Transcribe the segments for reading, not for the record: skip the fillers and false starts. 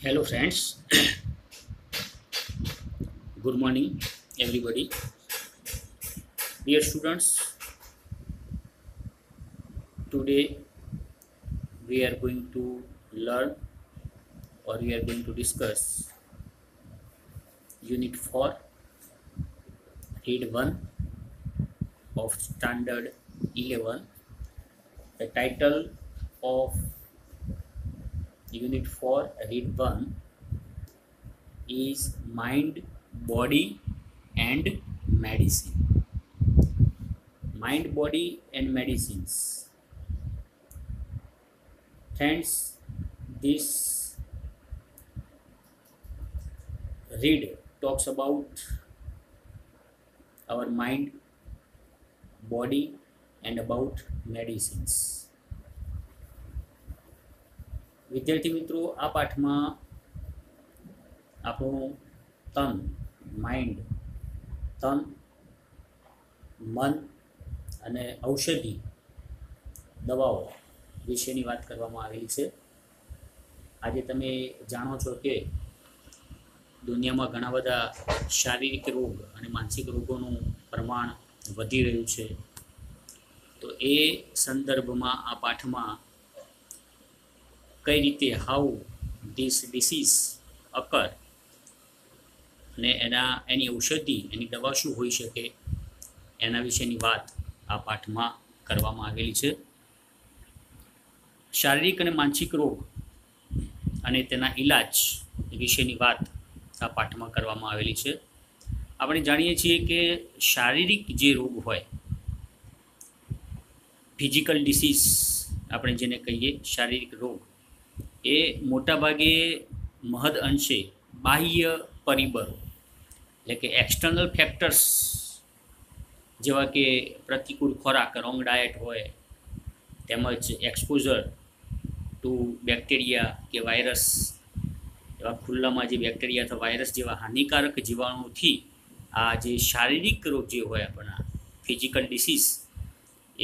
Hello friends, good morning everybody. Dear students, today we are going to learn or we are going to discuss Unit 4, Read 1 of Standard 11. The title of Unit 4, Read 1 is Mind, Body and Medicine. Mind, Body and Medicines. Friends, this read talks about our mind, body and about medicines. વિદ્યાર્થી મિત્રો, આ પાઠમાં આપણું તન, mind, તન, મન અને ઔષધિ દવાઓ વિશેની વાત કરવામાં આવેલી છે. આજે તમે જાણો છો કે દુનિયામાં ઘણા બધા શારીરિક રોગ અને માનસિક રોગોનું પ્રમાણ વધી રહ્યું છે. તો એ સંદર્ભમાં આ પાઠમાં કઈ રીતે હાઉ ધીસ ડિસીઝ અકર અને એની ઔષધિ, એની દવા શું હોઈ શકે એના વિશેની વાત આ પાઠમાં કરવામાં આવેલી છે. શારીરિક અને માનસિક રોગ અને તેના ઇલાજ વિશેની વાત આ પાઠમાં કરવામાં આવેલી છે. આપણે જાણીએ છીએ કે શારીરિક જે રોગ હોય, ફિઝિકલ ડિસીઝ આપણે જેને કહીએ શારીરિક રોગ, એ મોટાભાગે મહદ અંશે બાહ્ય પરિબળો એટલે કે એક્સટર્નલ ફેક્ટર્સ જેવા કે પ્રતિકૂળ ખોરાક, રોંગ ડાયટ હોય, તેમજ એક્સપોઝર ટુ બેક્ટેરિયા કે વાયરસ, એવા ખુલ્લામાં જે બેક્ટેરિયા અથવા વાયરસ જેવા હાનિકારક જીવાણુથી આ જે શારીરિક રોગ જે હોય આપણા ફિઝિકલ ડિસીઝ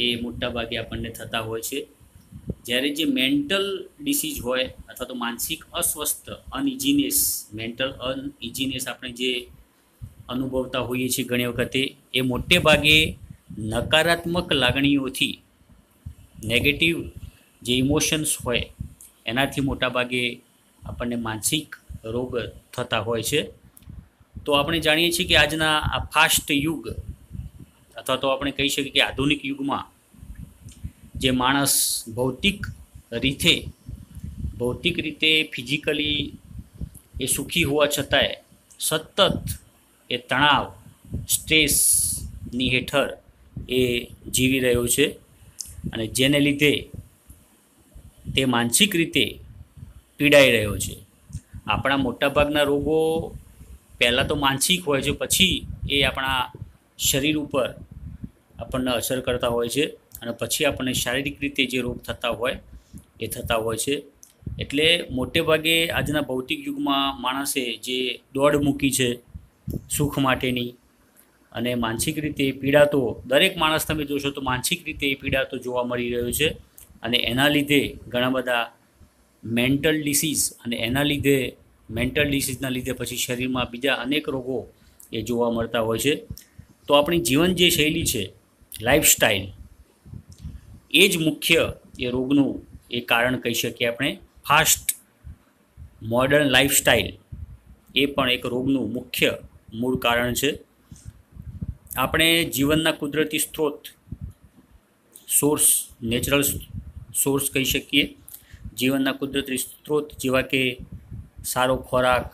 એ મોટાભાગે આપણને થતા હોય છે. જ્યારે જે મેન્ટલ ડિસીઝ હોય અથવા તો માનસિક અસ્વસ્થ, અનઇઝીનેસ, મેન્ટલ અનઇઝીનેસ આપણે જે અનુભવતા હોઈએ છીએ ઘણી વખતે, એ મોટે ભાગે નકારાત્મક લાગણીઓથી, નેગેટિવ જે ઇમોશન્સ હોય એનાથી મોટાભાગે આપણને માનસિક રોગ થતા હોય છે. તો આપણે જાણીએ છીએ કે આજના આ ફાસ્ટ યુગ અથવા તો આપણે કહી શકીએ કે આધુનિક યુગમાં જે માણસ ભૌતિક રીતે ફિઝિકલી એ સુખી હોવા છતાંય સતત એ તણાવ, સ્ટ્રેસની હેઠળ એ જીવી રહ્યો છે અને જેને લીધે તે માનસિક રીતે પીડાઈ રહ્યો છે. આપણા મોટાભાગના રોગો પહેલાં તો માનસિક હોય છે, પછી એ આપણા શરીર ઉપર આપણને અસર કરતા હોય છે અને પછી આપણને શારીરિક રીતે જે રોગ થતા હોય એ થતા હોય છે. એટલે મોટે ભાગે આજના ભૌતિક યુગમાં માણસે જે દોડ મૂકી છે સુખ માટેની, અને માનસિક રીતે પીડાતો દરેક માણસ તમે જોશો તો માનસિક રીતે પીડાતો જોવા મળી રહ્યો છે. અને એના લીધે ઘણા બધા મેન્ટલ ડિસીઝ, અને એના લીધે મેન્ટલ ડિસીઝના લીધે પછી શરીરમાં બીજા અનેક રોગો એ જોવા મળતા હોય છે. તો આપણી જીવન જે શૈલી છે, લાઈફસ્ટાઈલ, એ જ મુખ્ય એ રોગનું એ કારણ કહી શકીએ આપણે. ફાસ્ટ મોડર્ન લાઈફસ્ટાઈલ એ પણ એક રોગનું મુખ્ય મૂળ કારણ છે. આપણે જીવનના કુદરતી સ્ત્રોત, સોર્સ, નેચરલ સોર્સ કહી શકીએ, જીવનના કુદરતી સ્ત્રોત જેવા કે સારો ખોરાક,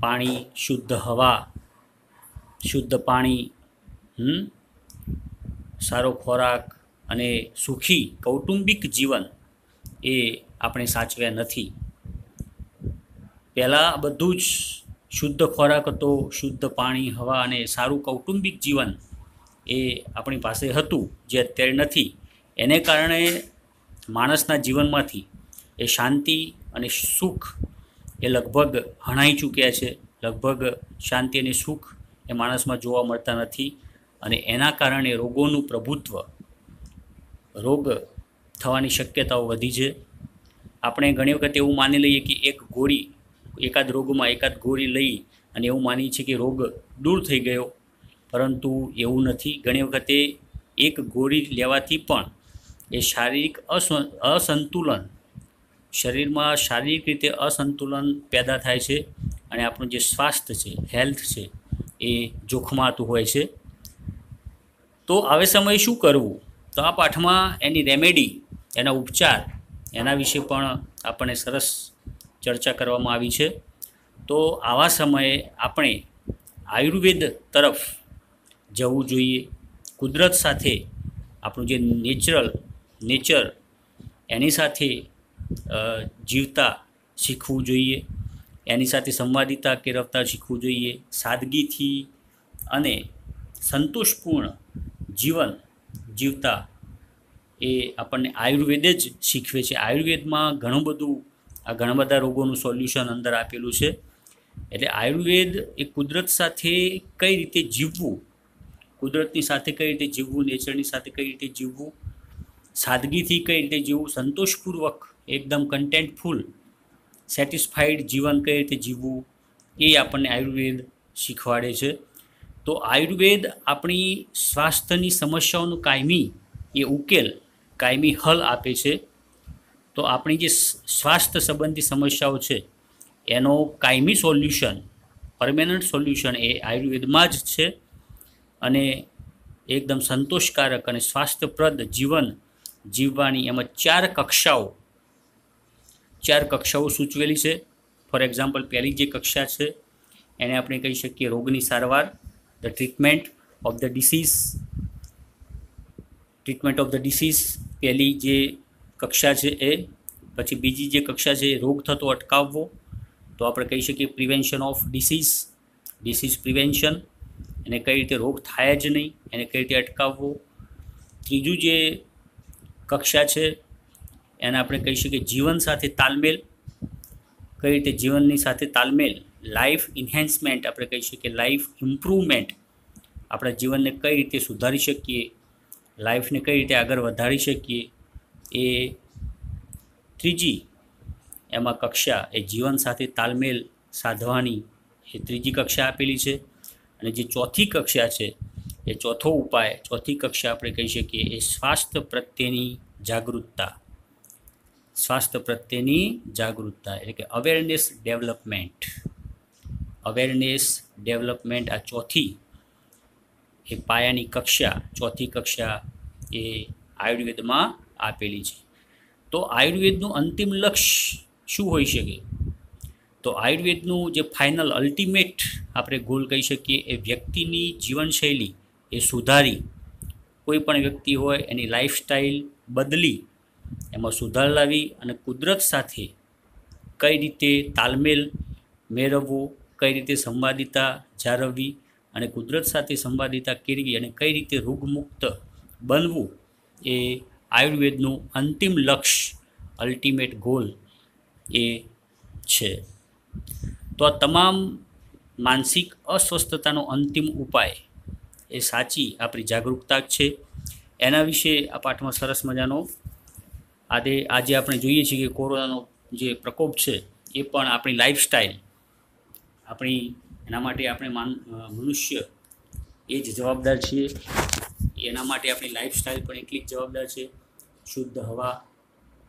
પાણી, શુદ્ધ હવા, શુદ્ધ પાણી, સારો ખોરાક અને સુખી કૌટુંબિક જીવન એ આપણે સાચવ્યા નથી. પહેલાં બધું જ શુદ્ધ ખોરાક હતો, શુદ્ધ પાણી, હવા અને સારું કૌટુંબિક જીવન એ આપણી પાસે હતું, જે અત્યારે નથી. એને કારણે માણસના જીવનમાંથી એ શાંતિ અને સુખ એ લગભગ હણાઈ ચૂક્યા છે. લગભગ શાંતિ અને સુખ એ માણસમાં જોવા મળતા નથી અને એના કારણે રોગોનું પ્રભુત્વ, રોગ થવાની શક્યતાઓ વધી છે. આપણે ઘણી વખત એવું માની લઈએ કે એક ગોળી, એકાદ રોગમાં એકાદ ગોળી લઈ અને એવું માનીએ છીએ કે રોગ દૂર થઈ ગયો, પરંતુ એવું નથી. ઘણી વખતે એક ગોળી લેવાથી પણ એ શારીરિક અસંતુલન, શરીરમાં શારીરિક રીતે અસંતુલન પેદા થાય છે અને આપણું જે સ્વાસ્થ્ય છે, હેલ્થ છે, એ જોખમાતું હોય છે. તો આવે સમયે શું કરવું? તો આ પાઠમાં એની રેમેડી, એના ઉપચાર, એના વિશે પણ આપણને સરસ ચર્ચા કરવામાં આવી છે. તો આવા સમયે આપણે આયુર્વેદ તરફ જવું જોઈએ. કુદરત સાથે આપણું જે નેચર એની સાથે જીવતા શીખવું જોઈએ, એની સાથે સંવાદિતા કેળવતા શીખવું જોઈએ. સાદગીથી અને સંતોષપૂર્ણ જીવન જીવતા એ આપણને આયુર્વેદ જ શીખવે છે. આયુર્વેદમાં ઘણા બધા રોગોનું સોલ્યુશન અંદર આપેલું છે. એટલે આયુર્વેદ એ કુદરત સાથે કઈ રીતે જીવવું, કુદરતની સાથે કઈ રીતે જીવવું, નેચરની સાથે કઈ રીતે જીવવું, સાદગીથી કઈ રીતે જીવવું, સંતોષપૂર્વક એકદમ કન્ટેન્ટફુલ સેટિસ્ફાઈડ જીવન કઈ રીતે જીવવું, એ આપણને આયુર્વેદ શીખવાડે છે. તો આયુર્વેદ આપણી સ્વાસ્થ્યની સમસ્યાઓનું કાયમી હલ આપે છે. તો આપણી જે સ્વાસ્થ્ય સંબંધી સમસ્યાઓ છે એનો કાયમી સોલ્યુશન, પરમેનન્ટ સોલ્યુશન એ આયુર્વેદમાં જ છે. અને એકદમ સંતોષકારક અને સ્વાસ્થ્યપ્રદ જીવન જીવવાની એમાં ચાર કક્ષાઓ સૂચવેલી છે. ફોર એક્ઝામ્પલ, પહેલી જે કક્ષા છે એને આપણે કહી શકીએ રોગની સારવાર, the treatment of the disease, પહેલી જે કક્ષા છે એ. પછી બીજી જે કક્ષા છે એ રોગ થતો અટકાવવો, તો આપણે કહી શકીએ પ્રિવેન્શન ઓફ ડિસીઝ પ્રિવેન્શન, એને કઈ રીતે રોગ થાય જ નહીં એને કઈ રીતે અટકાવવો. ત્રીજું જે કક્ષા છે એને આપણે કહી શકીએ જીવન સાથે તાલમેલ, કઈ રીતે જીવનની સાથે તાલમેલ, લાઈફ ઇન્હેન્સમેન્ટ, આપણે કહી શકીએ લાઈફ ઇમ્પ્રૂવમેન્ટ, આપણા જીવનને કઈ રીતે સુધારી શકીએ, લાઈફને કઈ રીતે આગળ વધારી શકીએ. એ ત્રીજી એમાં કક્ષા એ જીવન સાથે તાલમેલ સાધવાની એ ત્રીજી કક્ષા આપેલી છે. અને જે ચોથી કક્ષા છે એ ચોથી કક્ષા આપણે કહી શકીએ એ સ્વાસ્થ્ય પ્રત્યેની જાગૃતતા, એટલે કે અવેરનેસ ડેવલપમેન્ટ. આ ચોથી એ પાયાની ચોથી કક્ષા એ આયુર્વેદમાં આપેલી છે. તો આયુર્વેદનું અંતિમ લક્ષ્ય શું હોઈ શકે? તો આયુર્વેદનું જે ફાઇનલ અલ્ટિમેટ આપણે ગોલ કહી શકીએ એ વ્યક્તિની જીવનશૈલી એ સુધારી, કોઈ પણ વ્યક્તિ હોય એની લાઈફસ્ટાઈલ બદલી, એમાં સુધાર લાવી અને કુદરત સાથે કઈ રીતે તાલમેલ મેળવવો, કઈ રીતે સંવાદિતા જાળવવી અને કુદરત સાથે સંવાદિતા કેળવી અને કઈ રીતે રોગમુક્ત બનવું, એ આયુર્વેદનું અંતિમ લક્ષ્ય, અલ્ટિમેટ ગોલ એ છે. તો આ તમામ માનસિક અસ્વસ્થતાનો અંતિમ ઉપાય એ સાચી આપણી જાગૃતતા છે. એના વિશે આ પાઠમાં સરસ મજાનો આજે આપણે જોઈએ છીએ કે કોરોનાનો જે પ્રકોપ છે એ પણ આપણી લાઈફસ્ટાઈલ, એના માટે આપણે મનુષ્ય એ જ જવાબદાર છીએ. એના માટે આપણી લાઈફસ્ટાઈલ પણ એટલી જ જવાબદાર છે. શુદ્ધ હવા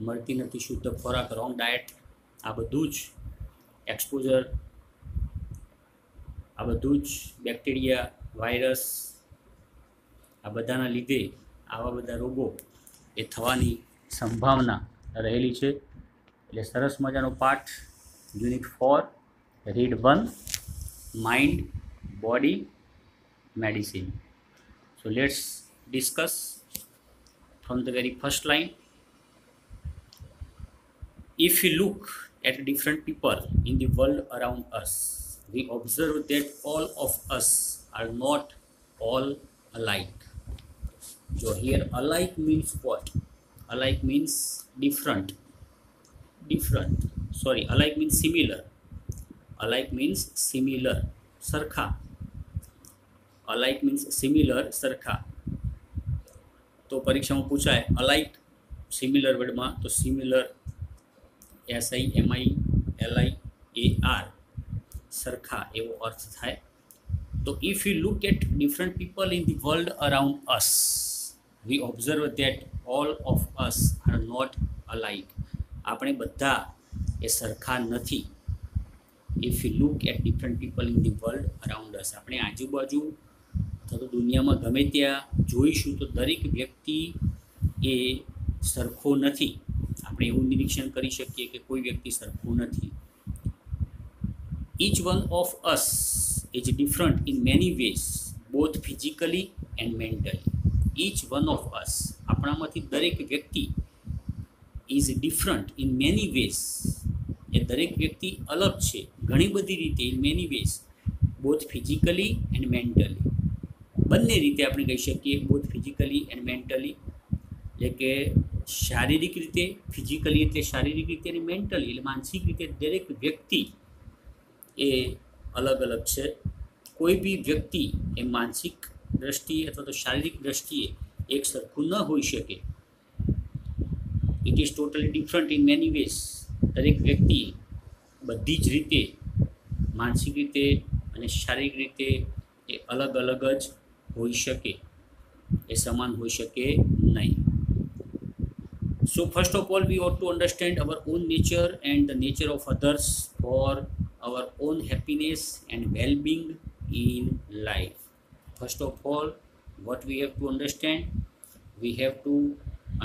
મળતી નથી, શુદ્ધ ખોરાક, રોંગ ડાયટ, આ બધું જ એક્સપોઝર, આ બધું જ બેક્ટેરિયા, વાયરસ, આ બધાના લીધે આવા બધા રોગો એ થવાની સંભાવના રહેલી છે. એટલે સરસ મજાનો પાઠ unit 4 read 1 mind, body, medicine. So let's discuss from the very first line. If we look at different people in the world around us, we observe that all of us are not all alike. So here alike means what? Alike means different. Alike means similar. Sarkha. Alike means similar, sarkha. તો પરીક્ષામાં પૂછાય અલાઇક similar વર્ડમાં, તો similar SIMILR AR સરખા એવો અર્થ થાય. તો if you look at different people in the world around us, we observe that all of us are not alike. આપણે બધા એ સરખા નથી. If you look at different people in the world around us, આપણે આજુબાજુ અથવા તો દુનિયામાં ગમે ત્યાં જોઈશું તો દરેક વ્યક્તિ એ સરખો નથી. આપણે એવું નિરીક્ષણ કરી શકીએ કે કોઈ વ્યક્તિ સરખું નથી. Each one of us is different in many ways, both physically and mentally. Each one of us, આપણામાંથી દરેક વ્યક્તિ is different in many ways. એ દરેક વ્યક્તિ અલગ છે ઘણી બધી રીતે, in many ways, both physically and mentally. બંને રીતે આપણે કહી શકીએ, both physically and mentally, એટલે કે શારીરિક રીતે, ફિઝિકલી એટલે શારીરિક રીતે, અને મેન્ટલી એટલે માનસિક રીતે દરેક વ્યક્તિ એ અલગ અલગ છે. કોઈ બી વ્યક્તિ એ માનસિક દ્રષ્ટિએ અથવા તો શારીરિક દ્રષ્ટિએ એક સરખું ન હોઈ શકે. It is totally different in many ways. દરેક વ્યક્તિ બધી જ રીતે માનસિક રીતે અને શારીરિક રીતે એ અલગ અલગ જ હોઈ શકે, એ સમાન હોઈ શકે નહીં. So first of all, we ought to understand our own nature and the nature of others for our own happiness and well-being in life. First of all, what we have to understand? We have to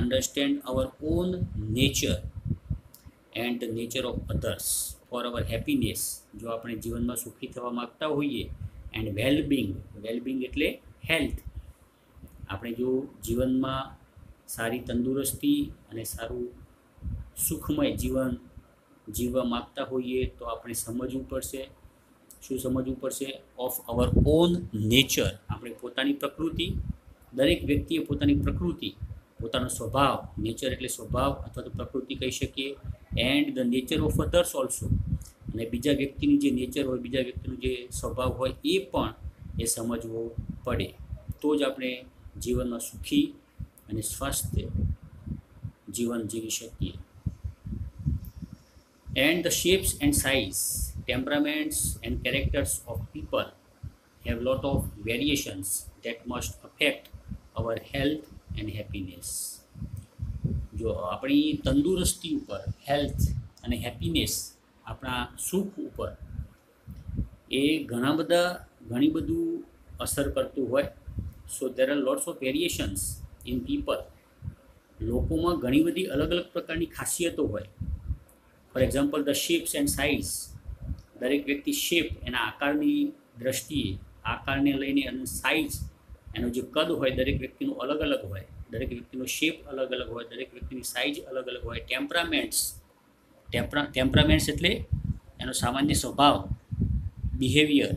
understand our own nature and the nature of others for our happiness. જો આપણે જીવનમાં સુખી થવા માગતા હોઈએ, and well-being, well-being એટલે health. આપણે જો જીવનમાં સારી તંદુરસ્તી અને સારું સુખમય જીવન જીવવા માગતા હોઈએ તો આપણે સમજવું પડશે. શું સમજવું પડશે? Of our on nature. આપણે પોતાની પ્રકૃતિ, દરેક વ્યક્તિએ પોતાની પ્રકૃતિ, પોતાનો સ્વભાવ, નેચર એટલે સ્વભાવ અથવા તો પ્રકૃતિ કહી શકીએ, and the nature of others also, અને બીજા વ્યક્તિની જે નેચર હોય, બીજા વ્યક્તિનો જે સ્વભાવ હોય એ પણ એ સમજવો પડે. તો જ આપણે જીવનમાં સુખી અને સ્વસ્થ જીવન જીવી શકીએ. And the shapes and size, temperaments and characters of people have lot of variations that must affect our health and happiness. જો આપણી તંદુરસ્તી ઉપર, હેલ્થ અને હેપીનેસ, આપણા સુખ ઉપર એ ઘણી બધું અસર કરતું હોય. સો there are lots of variations in people. લોકોમાં ઘણી બધી અલગ અલગ પ્રકારની ખાસિયતો હોય. For example, the shapes and size, દરેક વ્યક્તિ શેપ એના આકારની દ્રષ્ટિએ, આકારને લઈને, અને સાઇઝ એનું જે કદ હોય દરેક વ્યક્તિનું અલગ અલગ હોય. દરેક વ્યક્તિનો શેપ અલગ અલગ હોય, દરેક વ્યક્તિની સાઇઝ અલગ અલગ હોય. ટેમ્પરામેન્ટ્સ એટલે એનો સામાન્ય સ્વભાવ, બિહેવિયર,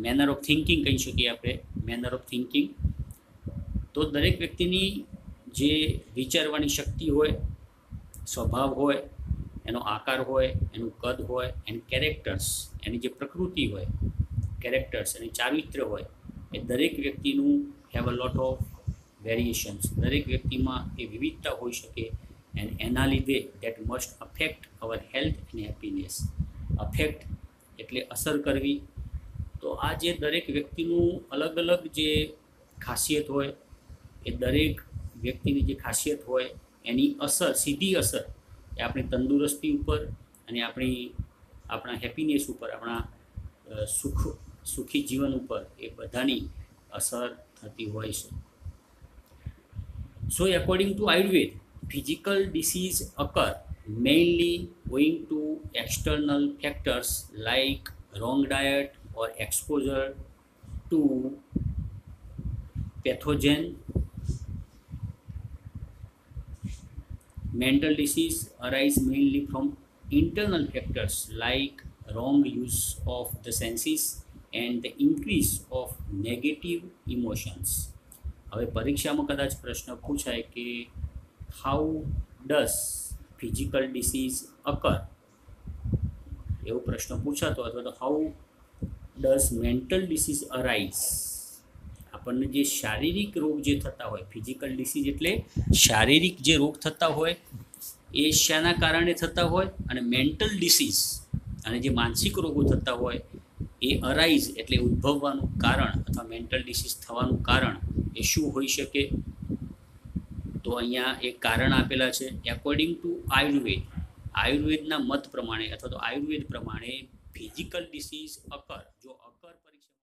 મેનર ઓફ થિંકિંગ કહી શકીએ આપણે, મેનર ઓફ થિંકિંગ. તો દરેક વ્યક્તિની જે વિચારવાની શક્તિ હોય, સ્વભાવ હોય, એનો આકાર હોય, એનું કદ હોય, એન્ડ કેરેક્ટર્સ, એની જે પ્રકૃતિ હોય, કેરેક્ટર્સ, એની ચારિત્ર્ય હોય, એ દરેક વ્યક્તિનું have a lot of variations. દરેક વ્યક્તિમાં એ વિવિધતા હોઈ શકે, એન્ડ એના લીધે that must affect hour health and happiness. Affect એટલે અસર કરવી. તો આ જે દરેક વ્યક્તિનું અલગ અલગ જે ખાસિયત હોય, એ દરેક વ્યક્તિની જે ખાસિયત હોય એની અસર, સીધી અસર એ આપણી તંદુરસ્તી ઉપર અને આપણા હેપીનેસ ઉપર, આપણા સુખી જીવન ઉપર એ બધાની અસર થતી હોય છે. So according to Ayurveda, physical disease occur mainly owing to external factors like wrong diet or exposure to pathogen. Mental disease arise mainly from internal factors like wrong use of the senses and the increase of negative emotions. હવે પરીક્ષામાં કદાચ પ્રશ્ન પૂછાય કે how does physical disease અકર, એવો પ્રશ્ન પૂછાતો, અથવા તો how does mental disease arise. આપણને જે શારીરિક રોગ જે થતા હોય, ફિઝિકલ ડિસીઝ એટલે શારીરિક જે રોગ થતા હોય એ શાના કારણે થતા હોય, અને મેન્ટલ ડિસીઝ અને જે માનસિક રોગો થતા હોય એ અરાઇઝ એટલે ઉદ્ભવવાનું કારણ અથવા મેન્ટલ ડિસીઝ થવાનું કારણ એ શું હોઈ શકે? તો અહીંયા એક કારણ આપેલા છે. એકોર્ડિંગ ટુ આયુર્વેદના મત પ્રમાણે અથવા તો આયુર્વેદ પ્રમાણે ફિઝિકલ ડિસીઝ અકર, જો